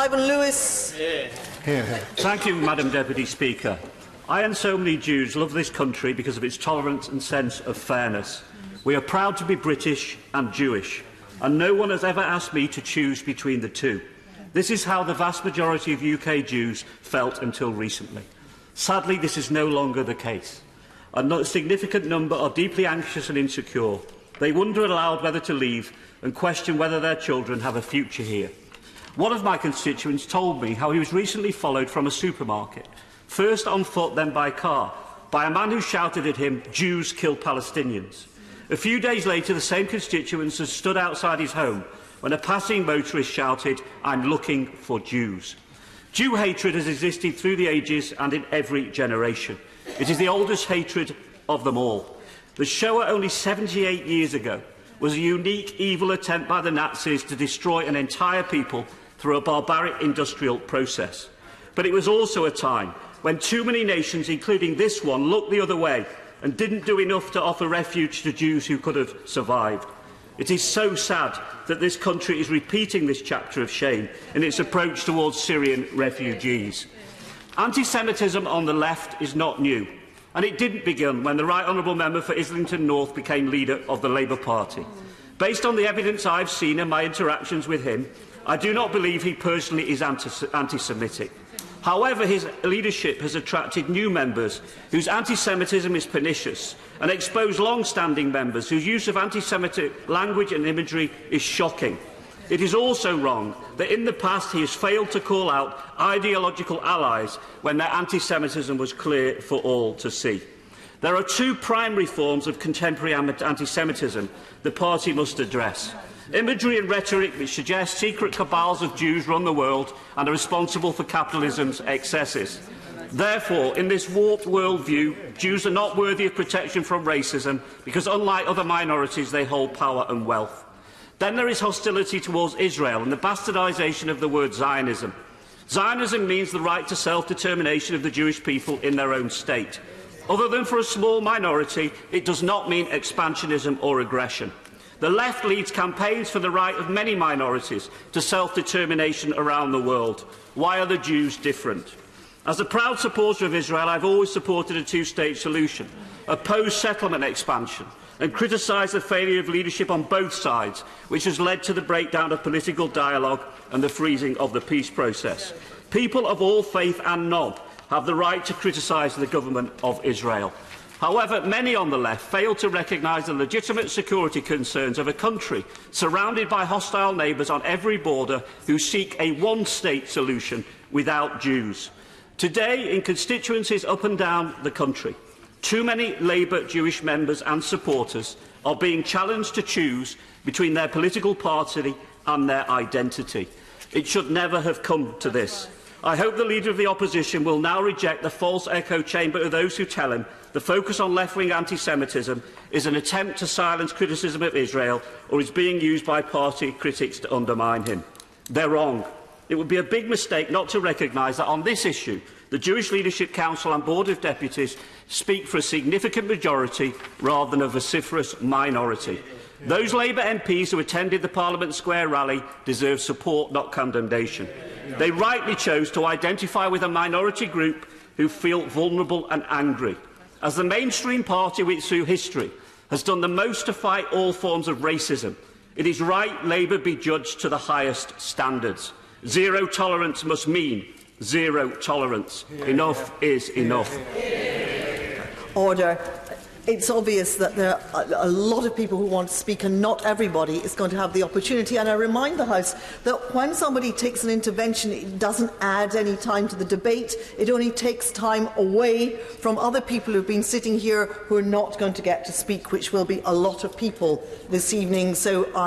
Ivan Lewis. Thank you, Madam Deputy Speaker. I and so many Jews love this country because of its tolerance and sense of fairness. We are proud to be British and Jewish, and no one has ever asked me to choose between the two. This is how the vast majority of UK Jews felt until recently. Sadly, this is no longer the case. A significant number are deeply anxious and insecure. They wonder aloud whether to leave and question whether their children have a future here. One of my constituents told me how he was recently followed from a supermarket, first on foot, then by car, by a man who shouted at him, "Jews kill Palestinians." A few days later, the same constituents had stood outside his home when a passing motorist shouted, "I'm looking for Jews." Jew hatred has existed through the ages and in every generation. It is the oldest hatred of them all. The Shoah, only 78 years ago, was a unique, evil attempt by the Nazis to destroy an entire people through a barbaric industrial process. But it was also a time when too many nations, including this one, looked the other way and didn't do enough to offer refuge to Jews who could have survived. It is so sad that this country is repeating this chapter of shame in its approach towards Syrian refugees. Anti-Semitism on the left is not new, and it didn't begin when the Right Honourable Member for Islington North became leader of the Labour Party. Based on the evidence I've seen and my interactions with him, I do not believe he personally is anti-Semitic. However, his leadership has attracted new members whose anti-Semitism is pernicious and exposed long-standing members whose use of anti-Semitic language and imagery is shocking. It is also wrong that in the past he has failed to call out ideological allies when their anti-Semitism was clear for all to see. There are two primary forms of contemporary anti-Semitism the party must address. Imagery and rhetoric which suggest secret cabals of Jews run the world and are responsible for capitalism's excesses. Therefore, in this warped worldview, Jews are not worthy of protection from racism because, unlike other minorities, they hold power and wealth. Then there is hostility towards Israel and the bastardisation of the word Zionism. Zionism means the right to self-determination of the Jewish people in their own state. Other than for a small minority, it does not mean expansionism or aggression. The left leads campaigns for the right of many minorities to self-determination around the world. Why are the Jews different? As a proud supporter of Israel, I have always supported a two-state solution, opposed settlement expansion, and criticised the failure of leadership on both sides, which has led to the breakdown of political dialogue and the freezing of the peace process. People of all faith and none have the right to criticise the government of Israel. However, many on the left fail to recognise the legitimate security concerns of a country surrounded by hostile neighbours on every border who seek a one-state solution without Jews. Today, in constituencies up and down the country, too many Labour Jewish members and supporters are being challenged to choose between their political party and their identity. It should never have come to this. I hope the Leader of the Opposition will now reject the false echo chamber of those who tell him the focus on left-wing anti-Semitism is an attempt to silence criticism of Israel or is being used by party critics to undermine him. They're wrong. It would be a big mistake not to recognise that on this issue, the Jewish Leadership Council and Board of Deputies speak for a significant majority rather than a vociferous minority. Those Labour MPs who attended the Parliament Square rally deserve support, not condemnation. They rightly chose to identify with a minority group who feel vulnerable and angry. As the mainstream party which, through history, has done the most to fight all forms of racism, it is right Labour be judged to the highest standards. Zero tolerance must mean zero tolerance. Enough is enough. Order. It's obvious that there are a lot of people who want to speak and not everybody is going to have the opportunity. And I remind the House that when somebody takes an intervention, it doesn't add any time to the debate. It only takes time away from other people who have been sitting here who are not going to get to speak, which will be a lot of people this evening. So